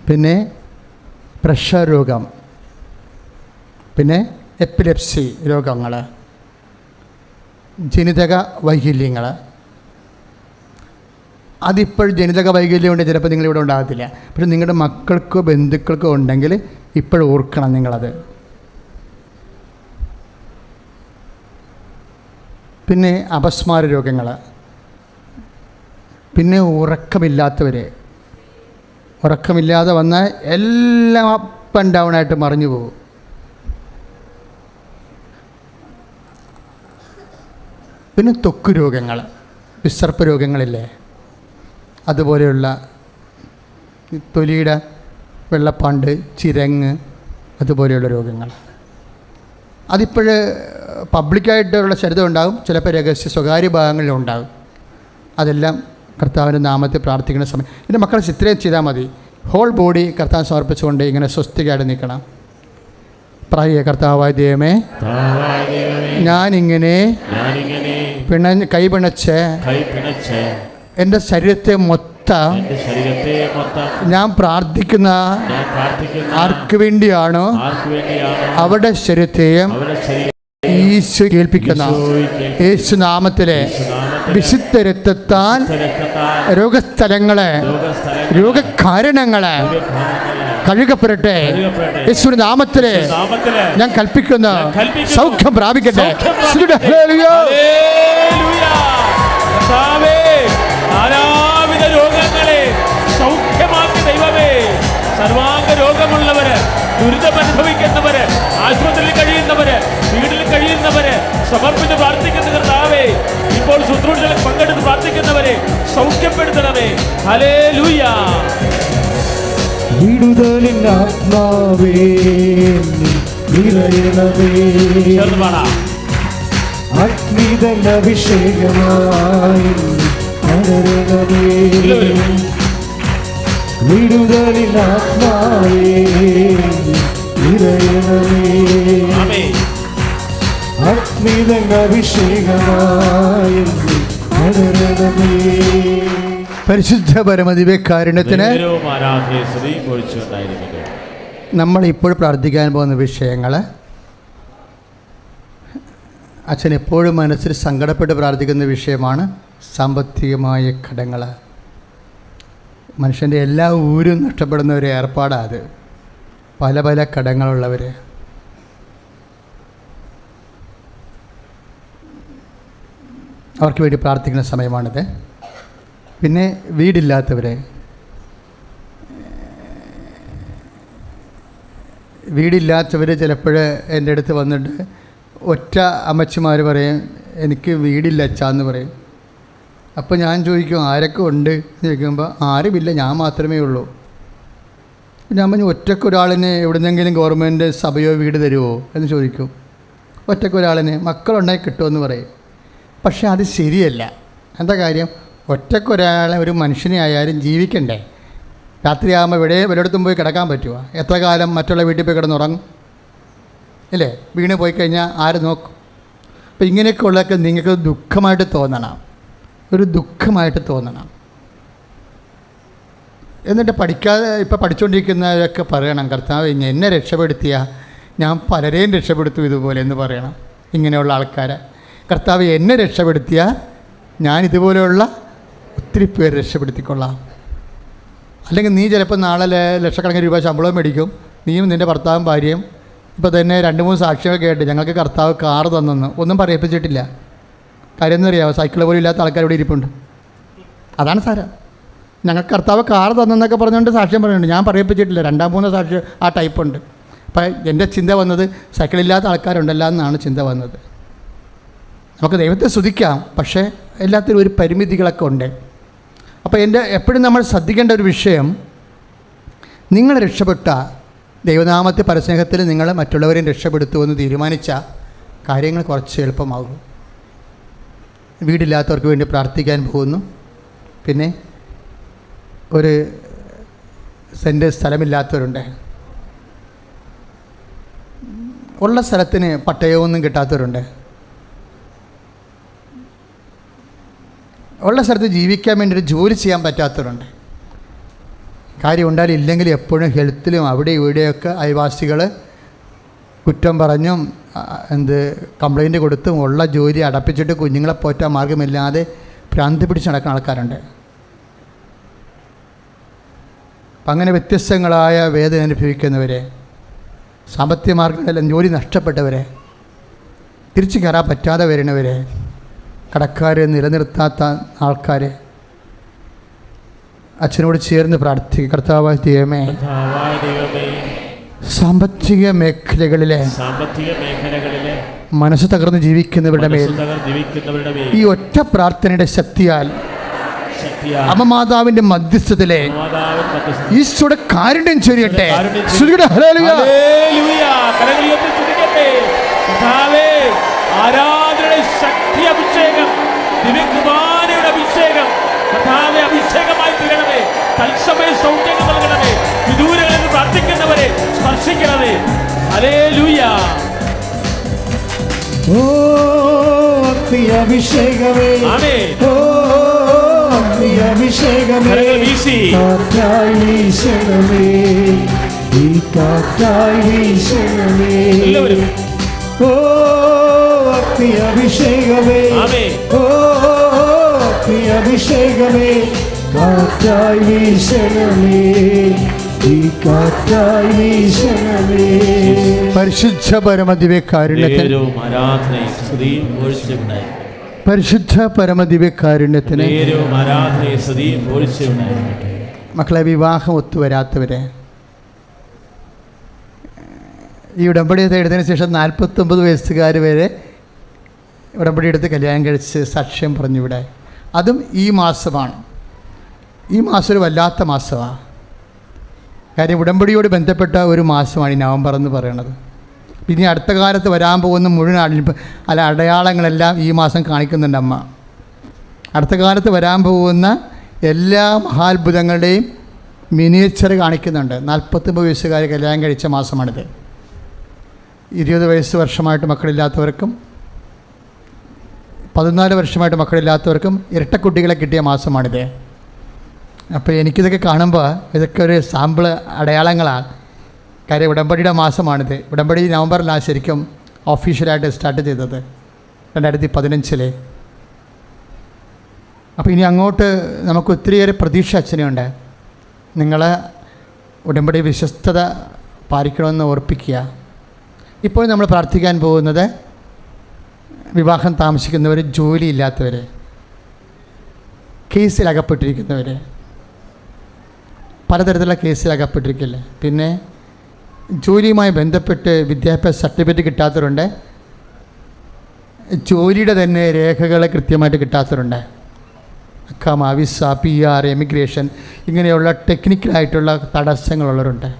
പിന്നെ പ്രഷർ രോഗം, പിന്നെ എപ്പിലെപ്സി രോഗങ്ങൾ, ജനിതക വൈകല്യങ്ങൾ. അതിപ്പോൾ ജനിതക വൈകല്യം ഉണ്ട്, ചിലപ്പോൾ നിങ്ങളിവിടെ ഉണ്ടാകത്തില്ല. പക്ഷെ നിങ്ങളുടെ മക്കൾക്കോ ബന്ധുക്കൾക്കോ ഉണ്ടെങ്കിൽ ഇപ്പോൾ ഓർക്കണം നിങ്ങളത്. പിന്നെ അപസ്മാര രോഗങ്ങൾ, പിന്നെ ഉറക്കമില്ലാതെ വന്നാൽ എല്ലാം അപ്പ് ആൻഡ് ഡൗൺ ആയിട്ട് മറിഞ്ഞു പോകും. പിന്നെ ത്വക്ക് രോഗങ്ങൾ, വിസർപ്പ രോഗങ്ങളില്ലേ, അതുപോലെയുള്ള തൊലിയുടെ വെള്ളപ്പാണ്ട്, ചിരങ്ങ്, അതുപോലെയുള്ള രോഗങ്ങൾ. അതിപ്പോൾ പബ്ലിക്കായിട്ടുള്ള ചരിത്രം ഉണ്ടാകും, ചിലപ്പോൾ രഹസ്യ സ്വകാര്യ ഭാഗങ്ങളിലും ഉണ്ടാകും. അതെല്ലാം കർത്താവിൻ്റെ നാമത്തിൽ പ്രാർത്ഥിക്കുന്ന സമയം എൻ്റെ മക്കളെ ചിത്രയും ചെയ്താൽ മതി. ഹോൾ ബോഡി കർത്താവ് സമർപ്പിച്ചുകൊണ്ട് ഇങ്ങനെ സ്വസ്തികമായിട്ട് നിൽക്കണം. പറയുക, കർത്താവായ ദൈവമേ, ഞാനിങ്ങനെ കൈ പിണച്ച് എൻ്റെ ശരീരത്തെ മൊത്തം ഞാൻ പ്രാർത്ഥിക്കുന്ന ആർക്ക് വേണ്ടിയാണോ അവരുടെ ശരീരത്തെയും ഈശോ കേൾപ്പിക്കുന്ന യേശു നാമത്തിലെ വിശുദ്ധ രക്തത്താൽ രോഗസ്ഥലങ്ങളെ രോഗകാരണങ്ങളെ കഴുകപ്പെടട്ടെ. യേശു നാമത്തിലെ ഞാൻ കൽപ്പിക്കുന്ന സൗഖ്യം പ്രാപിക്കട്ടെ. നാനാവിധ രോഗങ്ങളെ സൗഖ്യമാക്കി ദൈവമേ. സർവാംഗ രോഗമുള്ളവര്, ദുരിതമനുഭവിക്കുന്നവര്, ആശുപത്രിയിൽ കഴിയുന്നവര്, വീട്ടിൽ കഴിയുന്നവര്, സമർപ്പിച്ച് പ്രാർത്ഥിക്കുന്ന കർത്താവേ, ഇപ്പോൾ ശുശ്രൂഷകളിൽ പങ്കെടുത്ത് പ്രാർത്ഥിക്കുന്നവരെ സൗഖ്യപ്പെടുത്തണമേ. ഹല്ലേലൂയ. വിടുതലിൻ ആത്മാവേ നിറയണമേ, അഗ്നിതൻ അഭിഷേകമായി അടരണമേ. വിടുതലിൻ ആത്മാവേ നിറയണമേ, അഗ്നിതൻ അഭിഷേകമായി അടരണമേ. പരിശുദ്ധ പരമദിവ്യകാരുണ്യത്തിന് നമ്മൾ ഇപ്പോൾ പ്രാർത്ഥിക്കാൻ പോകുന്ന വിഷയങ്ങൾ, അച്ഛൻ എപ്പോഴും മനസ്സിൽ സങ്കടപ്പെട്ട് പ്രാർത്ഥിക്കുന്ന വിഷയമാണ് സാമ്പത്തികമായ കടങ്ങൾ. മനുഷ്യൻ്റെ എല്ലാ ഊരും നഷ്ടപ്പെടുന്ന ഒരു ഏർപ്പാടാണ് അത്. പല പല കടങ്ങളുള്ളവർ. അവർക്ക് വേണ്ടി പ്രാർത്ഥിക്കുന്ന സമയമാണിത്. പിന്നെ വീടില്ലാത്തവരെ, ചിലപ്പോൾ എൻ്റെ അടുത്ത് വന്നിട്ട് ഒറ്റ അമ്മച്ചിമാർ പറയും, എനിക്ക് വീടില്ല അച്ഛാന്ന് പറയും. അപ്പോൾ ഞാൻ ചോദിക്കും, ആരൊക്കെ ഉണ്ട് എന്ന് ചോദിക്കുമ്പോൾ ആരുമില്ല, ഞാൻ മാത്രമേ ഉള്ളൂ. ഞാൻ പറഞ്ഞു, ഒറ്റക്കൊരാളിന് എവിടുന്നെങ്കിലും ഗവൺമെൻറ് സഭയോ വീട് തരുമോ എന്ന് ചോദിക്കും. ഒറ്റക്കൊരാളിന് മക്കളുണ്ടായി കിട്ടുമെന്ന് പറയും. പക്ഷേ അത് ശരിയല്ല. എന്താ കാര്യം? ഒറ്റക്കൊരാളെ ഒരു മനുഷ്യനെ ആയാലും ജീവിക്കണ്ടേ? രാത്രിയാകുമ്പോൾ എവിടെയിടത്തും പോയി കിടക്കാൻ പറ്റുമോ? എത്ര കാലം മറ്റുള്ള വീട്ടിൽ പോയി കിടന്നുറങ്ങും? ഇല്ലേ? വീണ് പോയി കഴിഞ്ഞാൽ ആര് നോക്കും? അപ്പോൾ ഇങ്ങനെയൊക്കെ ഉള്ളതൊക്കെ നിങ്ങൾക്ക് ദുഃഖമായിട്ട് തോന്നണം, ഒരു ദുഃഖമായിട്ട് തോന്നണം. എന്നിട്ട് ഇപ്പോൾ പഠിച്ചുകൊണ്ടിരിക്കുന്നവരൊക്കെ പറയണം, കർത്താവ് എന്നെ രക്ഷപ്പെടുത്തിയ ഞാൻ പലരെയും രക്ഷപ്പെടുത്തും ഇതുപോലെ എന്ന് പറയണം. ഇങ്ങനെയുള്ള ആൾക്കാരെ കർത്താവ് എന്നെ രക്ഷപ്പെടുത്തിയ ഞാൻ ഇതുപോലെയുള്ള ഒത്തിരി പേര് രക്ഷപ്പെടുത്തിക്കൊള്ളാം. അല്ലെങ്കിൽ നീ ചിലപ്പോൾ നാളെ ലക്ഷക്കണക്കിന് രൂപ ശമ്പളവും മേടിക്കും, നീയും നിൻ്റെ ഭർത്താവും ഭാര്യയും. ഇപ്പോൾ തന്നെ 2-3 സാക്ഷികൾ കേട്ട്, ഞങ്ങൾക്ക് കർത്താവ് കാറ് തന്നെന്ന് ഒന്നും പറയിപ്പിച്ചിട്ടില്ല. കാര്യം എന്നറിയാമോ? സൈക്കിൾ പോലും ഇല്ലാത്ത ആൾക്കാർ ഇവിടെ ഇരിപ്പുണ്ട്. അതാണ് സാരം. ഞങ്ങൾക്ക് കർത്താവ് കാറ് തന്നെന്നൊക്കെ പറഞ്ഞുകൊണ്ട് സാക്ഷ്യം പറയുന്നുണ്ട്. ഞാൻ പറയിപ്പിച്ചിട്ടില്ല. 2-3 സാക്ഷി ആ ടൈപ്പുണ്ട്. അപ്പം എൻ്റെ ചിന്ത വന്നത് സൈക്കിളില്ലാത്ത ആൾക്കാരുണ്ടല്ലോ എന്നാണ് ചിന്ത വന്നത്. നമുക്ക് ദൈവത്തെ സ്തുതിക്കാം, പക്ഷേ എല്ലാത്തിനും ഒരു പരിമിതികളൊക്കെ ഉണ്ട്. അപ്പോൾ എപ്പോഴും നമ്മൾ ശ്രദ്ധിക്കേണ്ട ഒരു വിഷയം, നിങ്ങൾ രക്ഷപ്പെട്ട ദൈവനാമത്തെ പരസ്നേഹത്തിൽ നിങ്ങൾ മറ്റുള്ളവരെയും രക്ഷപ്പെടുത്തുമെന്ന് തീരുമാനിച്ച കാര്യങ്ങൾ കുറച്ച് എളുപ്പമാകും. വീടില്ലാത്തവർക്ക് വേണ്ടി പ്രാർത്ഥിക്കാൻ പോകുന്നു. പിന്നെ ഒരു സെൻറ്റ് സ്ഥലമില്ലാത്തവരുണ്ട്. ഉള്ള സ്ഥലത്തിന് പട്ടയമൊന്നും കിട്ടാത്തവരുണ്ട്. ഉള്ള സ്ഥലത്ത് ജീവിക്കാൻ വേണ്ടി ഒരു ജോലി ചെയ്യാൻ പറ്റാത്തവരുണ്ട്. കാര്യം ഉണ്ടായാലും ഇല്ലെങ്കിൽ എപ്പോഴും ഹെൽത്തിലും അവിടെ ഇവിടെയൊക്കെ അയൽവാസികൾ കുറ്റം പറഞ്ഞും കംപ്ലൈൻറ്റ് കൊടുത്തും ഉള്ള ജോലി അടപ്പിച്ചിട്ട് കുഞ്ഞുങ്ങളെ പോറ്റാൻ മാർഗമില്ലാതെ ഭ്രാന്തി പിടിച്ച് നടക്കുന്ന ആൾക്കാരുണ്ട്. അപ്പം അങ്ങനെ വ്യത്യസ്തങ്ങളായ വേദന അനുഭവിക്കുന്നവരെ, സാമ്പത്തിക മാർഗങ്ങളെല്ലാം ജോലി നഷ്ടപ്പെട്ടവരെ, തിരിച്ചു കയറാൻ പറ്റാതെ വരുന്നവരെ, കടക്കാരെ നിലനിർത്താത്ത ആൾക്കാരെ അച്ഛനോട് ചേർന്ന് പ്രാർത്ഥിക്കുക. കർത്താവായ ദൈവമേ, സാമ്പത്തിക മേഖലകളിലെ മനസ്സ് തകർന്ന് ജീവിക്കുന്നവരുടെ മേൽ ഈ ഒറ്റ പ്രാർത്ഥനയുടെ ശക്തിയാൽ അമ്മമാതാവിന്റെ മധ്യസ്ഥത്തിലെ ഈശോയുടെ കാരുണ്യം ചൊരിയട്ടെ. ആരാധനയുടെ ശക്തി അഭിഷേകം, ദിവ്യകുമാരയുടെ അഭിഷേകം കർത്താവേ അഭിഷേകമായി തീരണമേ. തത്സമയ സൗഖ്യങ്ങൾ നൽകണമേ. വിദൂരങ്ങളിൽ നിന്ന് പ്രാർത്ഥിക്കുന്നവരെ സ്പർശിക്കണമേ. ഹല്ലേലൂയ. ഓ അഗ്നി അഭിഷേകമേ, ആമേൻ. ഓ അഗ്നി അഭിഷേകമേ, കരങ്ങൾ വീശി കാറ്റായി വീശണമേ, ഈ കാറ്റായി വീശണമേ. എല്ലാവരും ഓ അഗ്നി അഭിഷേകമേ, ആമേൻ. ഓ അഗ്നി അഭിഷേകമേ, കാറ്റായി വീശണമേ, ഈ കാറ്റായി വീശണമേ. പരിശുദ്ധ പരമദിവ്യകാരുണ്യത്തിന്, നേരവും ആരാധനയും സ്തുതിയും പുകഴ്ചയുണ്ടായി. പരിശുദ്ധ പരമദിവ്യകാരുണ്യത്തിന് നേരവും ആരാധനയും സ്തുതിയും പുകഴ്ചയുണ്ടായിരിക്കട്ടെ. മക്കളെ, വിവാഹം ഒത്തുവരാത്തവരെ ഈ ഉടമ്പടി എടുത്തതിന് ശേഷം 49 വയസ്സുകാർ വരെ ഉടമ്പടി എടുത്ത് കല്യാണം കഴിച്ച് സാക്ഷ്യം പറഞ്ഞിവിടെ. അതും ഈ മാസമാണ്. ഈ മാസം ഒരു വല്ലാത്ത മാസമാണ്. കാര്യം ഉടമ്പടിയോട് ബന്ധപ്പെട്ട ഒരു മാസമാണ് ഈ നവംബർ എന്ന് പറയുന്നത്. ഇനി അടുത്ത കാലത്ത് വരാൻ പോകുന്ന മുഴുവൻ അടയാളങ്ങളെല്ലാം ഈ മാസം കാണിക്കുന്നുണ്ട് അമ്മ. അടുത്ത കാലത്ത് വരാൻ പോകുന്ന എല്ലാ മഹാത്ഭുതങ്ങളുടെയും മിനിയേച്ചർ കാണിക്കുന്നുണ്ട്. 49 വയസ്സുകാർ കല്യാണം കഴിച്ച മാസമാണിത്. 20 വർഷമായിട്ട് മക്കളില്ലാത്തവർക്കും 14 വർഷമായിട്ട് മക്കളില്ലാത്തവർക്കും ഇരട്ടക്കുട്ടികളെ കിട്ടിയ മാസമാണിത്. അപ്പോൾ എനിക്കിതൊക്കെ കാണുമ്പോൾ ഇതൊക്കെ ഒരു സാമ്പിൾ അടയാളങ്ങളാണ്. കാര്യം ഉടമ്പടിയുടെ മാസമാണിത്. ഉടമ്പടി നവംബറിലാണ് ശരിക്കും ഒഫീഷ്യലായിട്ട് സ്റ്റാർട്ട് ചെയ്തത്, 2015. അപ്പോൾ ഇനി അങ്ങോട്ട് നമുക്ക് ഒത്തിരിയേറെ പ്രതീക്ഷ അച്ഛനുണ്ട്. നിങ്ങൾ ഉടമ്പടി വിശ്വസ്തത പാലിക്കണമെന്ന് ഓർപ്പിക്കുക. ഇപ്പോൾ നമ്മൾ പ്രാർത്ഥിക്കാൻ പോകുന്നത് വിവാഹം താമസിക്കുന്നവർ, ജോലിയില്ലാത്തവർ, കേസിലകപ്പെട്ടിരിക്കുന്നവർ, പലതരത്തിലുള്ള കേസിലകപ്പെട്ടിരിക്കില്ല, പിന്നെ ജോലിയുമായി ബന്ധപ്പെട്ട് വിദ്യാഭ്യാസ സർട്ടിഫിക്കറ്റ് കിട്ടാത്തവരുണ്ട്, ജോലിയുടെ തന്നെ രേഖകൾ കൃത്യമായിട്ട് കിട്ടാത്തവരുണ്ട്, അക്കാമ, വിസ, PR, എമിഗ്രേഷൻ, ഇങ്ങനെയുള്ള ടെക്നിക്കലായിട്ടുള്ള തടസ്സങ്ങളുള്ളവരുണ്ട്,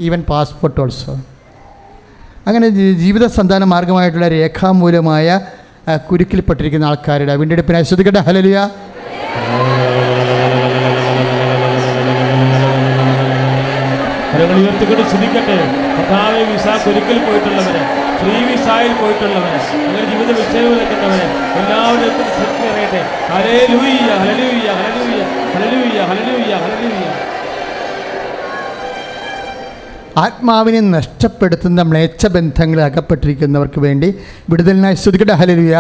ഈവൻ പാസ്പോർട്ട് ഓൾസോ. അങ്ങനെ ജീവിത സന്താന മാർഗമായിട്ടുള്ള രേഖാമൂലമായ കുരുക്കിൽപ്പെട്ടിരിക്കുന്ന ആൾക്കാരുടെ വീണ്ടെടുപ്പിനായി ശ്രദ്ധിക്കട്ടെ. ഹല്ലേലൂയ. ഉയർത്തിക്കൊണ്ട് ശ്രദ്ധിക്കട്ടെ. കർത്താവേ, വിസ കുരുക്കിൽ പോയിട്ടുള്ളവരെ, ഫ്രീ വിസായിൽ പോയിട്ടുള്ളവരെ, അങ്ങനെ ജീവിത വിഷയങ്ങൾ നിൽക്കുന്നവരെ എല്ലാവരും ശക്തി അറിയട്ടെ. Hallelujah, hallelujah, hallelujah, hallelujah, hallelujah, hallelujah. ആത്മാവിനെ നഷ്ടപ്പെടുത്തുന്ന മ്ലേച്ഛബന്ധങ്ങളിൽ അകപ്പെട്ടിരിക്കുന്നവർക്ക് വേണ്ടി വിടുതലിനായി സ്തുതിക്കട്ടെ. ഹല്ലേലൂയ.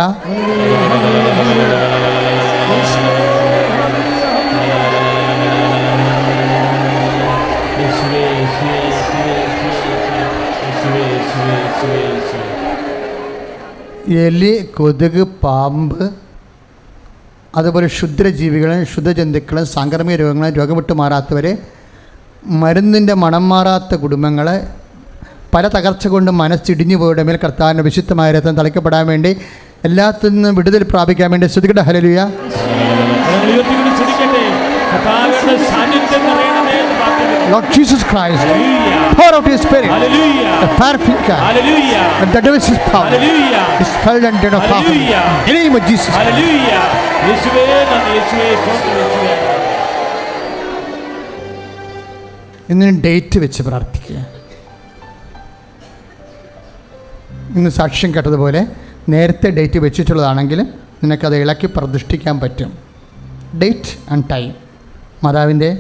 എലി, കൊതുക്, പാമ്പ്, അതുപോലെ ക്ഷുദ്രജീവികളും ശുദ്ധജന്തുക്കളും സാംക്രമിക രോഗങ്ങളും രോഗം വിട്ടു മാറാത്തവരെ, മരുന്നിൻ്റെ മണം മാറാത്ത കുടുംബങ്ങൾ, പല തകർച്ച കൊണ്ട് മനസ്സിടിഞ്ഞു പോയുടെ മേൽ കർത്താവിൻ്റെ വിശുദ്ധമായ രക്തം തളിക്കപ്പെടാൻ വേണ്ടി എല്ലാത്തിൽ നിന്നും വിടുതൽ പ്രാപിക്കാൻ വേണ്ടി സ്തുതിക്കട്ടെ. Hallelujah. Lord Jesus Christ, pour out His Spirit, the purifier, and the devil's power, dispel and dead of power. In the name of Jesus. ഇന്ന് ഡേറ്റ് വെച്ച് പ്രാർത്ഥിക്കുക. ഇന്ന് സാക്ഷ്യം കേട്ടതുപോലെ നേരത്തെ ഡേറ്റ് വെച്ചിട്ടുള്ളതാണെങ്കിലും നിനക്കത് ഇളക്കി പ്രതിഷ്ഠിക്കാൻ പറ്റും. ഡേറ്റ് ആൻഡ് ടൈം മാതാവിൻ്റെ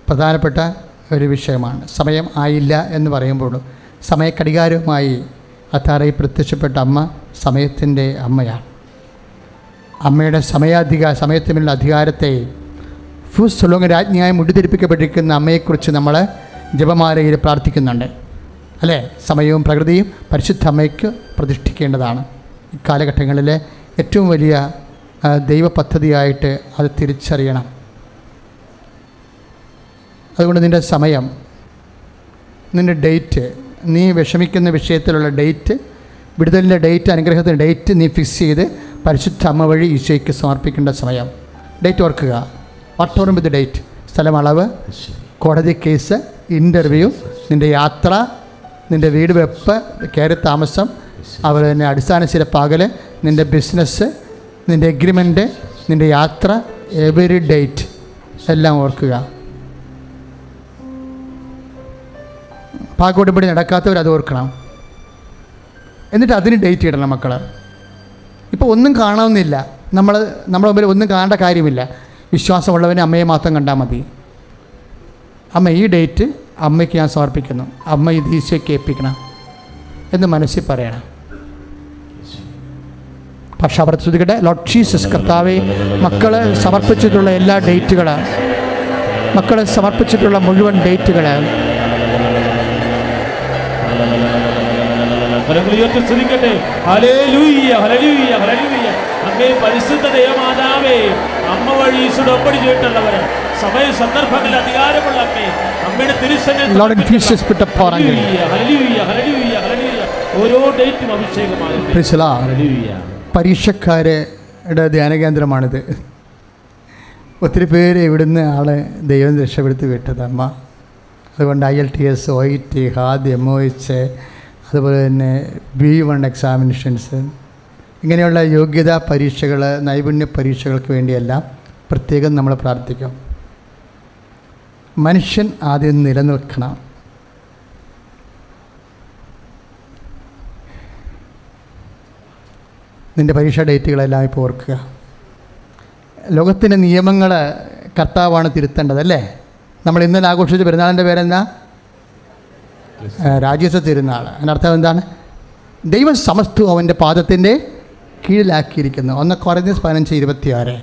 പ്രധാനപ്പെട്ട ഒരു വിഷയമാണ്. സമയം ആയില്ല എന്ന് പറയുമ്പോഴും സമയക്കടികാരവുമായി അത്താറയിൽ പ്രത്യക്ഷപ്പെട്ട അമ്മ സമയത്തിൻ്റെ അമ്മയാണ്. അമ്മയുടെ സമയത്തിനുള്ള അധികാരത്തെ ഫുസ്ലോങ് രാജ്ഞിയായി മുടിതിരിപ്പിക്കപ്പെട്ടിരിക്കുന്ന അമ്മയെക്കുറിച്ച് നമ്മൾ ജപമാലയിൽ പ്രാർത്ഥിക്കുന്നുണ്ട്, അല്ലേ? സമയവും പ്രകൃതിയും പരിശുദ്ധ അമ്മയ്ക്ക് പ്രതിഷ്ഠിക്കേണ്ടതാണ്. ഇക്കാലഘട്ടങ്ങളിലെ ഏറ്റവും വലിയ ദൈവ പദ്ധതിയായിട്ട് അത് തിരിച്ചറിയണം. അതുകൊണ്ട് നിൻ്റെ സമയം, നിൻ്റെ ഡേറ്റ്, നീ വിഷമിക്കുന്ന വിഷയത്തിലുള്ള ഡേറ്റ്, വിടുതലിൻ്റെ ഡേറ്റ്, അനുഗ്രഹത്തിൻ്റെ ഡേറ്റ് നീ ഫിക്സ് ചെയ്ത് പരിശുദ്ധ അമ്മ വഴി ഈശോയ്ക്ക് സമർപ്പിക്കേണ്ട സമയം. ഡേറ്റ് ഓർക്കുക. വാട്ട് വിത്ത് ഡേറ്റ്, സ്ഥലം, അളവ്, കോടതി കേസ്, ഇൻ്റർവ്യൂ, നിൻ്റെ യാത്ര, നിൻ്റെ വീട് വെപ്പ്, കയറി താമസം, അതുപോലെ തന്നെ അടിസ്ഥാന ചിലപ്പാകൽ, നിൻ്റെ ബിസിനസ്, നിൻ്റെ എഗ്രിമെൻ്റ്, നിൻ്റെ യാത്ര, എവരി ഡേറ്റ് എല്ലാം ഓർക്കുക. പാകോടുപടി നടക്കാത്തവർ അത് ഓർക്കണം. എന്നിട്ട് അതിന് ഡേറ്റ് ഇടണം മക്കൾ. ഇപ്പോൾ ഒന്നും കാണണമെന്നില്ല, നമ്മുടെ മുമ്പിൽ ഒന്നും കാണേണ്ട കാര്യമില്ല. വിശ്വാസമുള്ളവനെ അമ്മയെ മാത്രം കണ്ടാൽ മതി. അമ്മ ഈ ഡേറ്റ് അമ്മയ്ക്ക് ഞാൻ സമർപ്പിക്കുന്നു, അമ്മ ഇത് ഈശോയ്ക്ക് ഏൽപ്പിക്കണം എന്ന് മനസ്സിൽ പറയണം. പക്ഷെ അവർ ശ്രദ്ധിക്കട്ടെ, ലോർഡ് ജീസസ് കർത്താവെ, മക്കൾ സമർപ്പിച്ചിട്ടുള്ള എല്ലാ ഡേറ്റുകൾ, മക്കൾ സമർപ്പിച്ചിട്ടുള്ള മുഴുവൻ ഡേറ്റുകൾ പരിശുദ്ധ ദൈവമാതാവേ, അമ്മ വഴി ഈശോടൊപ്പടി ചെയ്തിട്ടുള്ളവര്, സമയ സന്ദർഭങ്ങളിൽ അധികാരമുള്ള അമ്മേ, അമ്മയുടെ ഓരോ ഡേറ്റും അഭിഷേകമാകും. പരീക്ഷക്കാരുടെ ധ്യാന കേന്ദ്രമാണിത്. ഒത്തിരി പേര് ഇവിടുന്ന് ആളെ ദൈവം രക്ഷപ്പെടുത്തി വിട്ടത് അമ്മ. അതുകൊണ്ട് IELTS, OET, ഹാദ്, MOH, അതുപോലെ തന്നെ B1 എക്സാമിനേഷൻസ്, ഇങ്ങനെയുള്ള യോഗ്യതാ പരീക്ഷകൾ, നൈപുണ്യ പരീക്ഷകൾക്ക് വേണ്ടിയെല്ലാം പ്രത്യേകം നമ്മൾ പ്രാർത്ഥിക്കും. മനുഷ്യൻ ആദ്യം നിലനിൽക്കണം. നിൻ്റെ പരീക്ഷാ ഡേറ്റുകളെല്ലാം ഇപ്പോൾ ഓർക്കുക. ലോകത്തിൻ്റെ നിയമങ്ങൾ കർത്താവാണ് തിരുത്തേണ്ടത്, അല്ലേ? നമ്മൾ ഇന്നലെ ആഘോഷിച്ച പെരുന്നാളിൻ്റെ പേരെന്താ? രാജ്യത്തെ തിരുനാൾ. അതിനർത്ഥം എന്താണ്? ദൈവം സമസ്തവും അവൻ്റെ പാദത്തിൻ്റെ കീഴിലാക്കിയിരിക്കുന്നു. 1 കൊരിന്ത്യർ 15:26.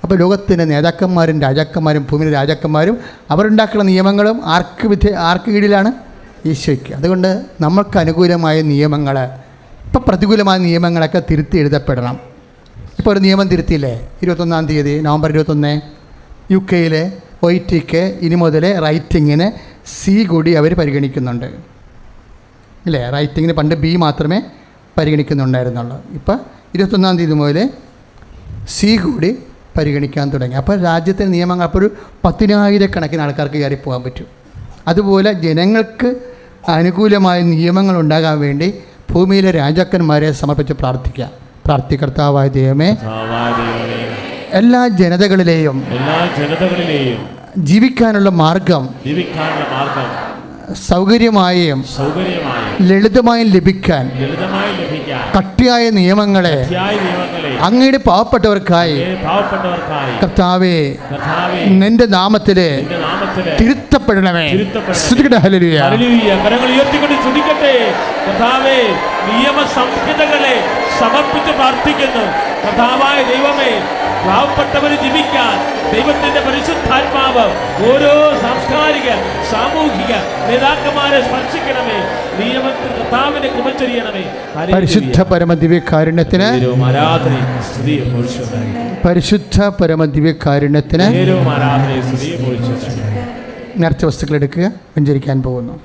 അപ്പോൾ ലോകത്തിൻ്റെ നേതാക്കന്മാരും രാജാക്കന്മാരും ഭൂമിയിലെ രാജാക്കന്മാരും അവരുണ്ടാക്കുന്ന നിയമങ്ങളും ആർക്ക് കീഴിലാണ്? ഈശോയ്ക്ക്. അതുകൊണ്ട് നമ്മൾക്ക് അനുകൂലമായ നിയമങ്ങൾ, ഇപ്പോൾ പ്രതികൂലമായ നിയമങ്ങളൊക്കെ തിരുത്തി എഴുതപ്പെടണം. ഇപ്പോൾ ഒരു നിയമം തിരുത്തിയില്ലേ? 21-ാം തീയതി നവംബർ 21 UK OETക്ക് ഇനി മുതൽ റൈറ്റിങ്ങിന് C കൂടി അവർ പരിഗണിക്കുന്നുണ്ട്, ഇല്ലേ? റൈറ്റിങ്ങിന് പണ്ട് B മാത്രമേ പരിഗണിക്കുന്നുണ്ടായിരുന്നുള്ളൂ. ഇപ്പോൾ 21-ാം തീയതി മുതൽ C കൂടി പരിഗണിക്കാൻ തുടങ്ങി. അപ്പോൾ രാജ്യത്തെ നിയമങ്ങൾ അപ്പോൾ ഒരു 10,000 ആൾക്കാർക്ക് കയറിപ്പോകാൻ പറ്റും. അതുപോലെ ജനങ്ങൾക്ക് അനുകൂലമായ നിയമങ്ങൾ ഉണ്ടാകാൻ വേണ്ടി ഭൂമിയിലെ രാജാക്കന്മാരെ സമർപ്പിച്ച് പ്രാർത്ഥിക്കർത്താവായ ദൈവമേ, എല്ലാ ജനതകളിലെയും ജീവിക്കാനുള്ള മാർഗം സൗകര്യമായും ലളിതമായും ലഭിക്കാൻ കട്ടിയായ നിയമങ്ങളെ അങ്ങയുടെ പാവപ്പെട്ടവർക്കായി കർത്താവേ നിന്റെ നാമത്തില് തിരുത്തപ്പെടണമേ. നിയമസംഹിതകളെ സമർപ്പിച്ച് പ്രാർത്ഥിക്കുന്നു. കർത്താവായ ദൈവമേ, പാവപ്പെട്ടവർ ജീവിക്കാൻ ദൈവത്തിന്റെ പരിശുദ്ധാത്മാവ് ഓരോ സാംസ്കാരിക സാമൂഹിക നേതാക്കന്മാരെ സ്പർശിക്കണമേ. നിയമത്തിൽ കർത്താവിനെ കൃപ ചൊരിയണമേ. പരിശുദ്ധ പരമദിവ്യകാരുണ്യത്തിന് പരിശുദ്ധ പരമദിവ്യകാരുണ്യത്തിന് നേർച്ച വസ്തുക്കൾ എടുക്കുക. വെഞ്ചരിക്കാൻ പോകുന്നു.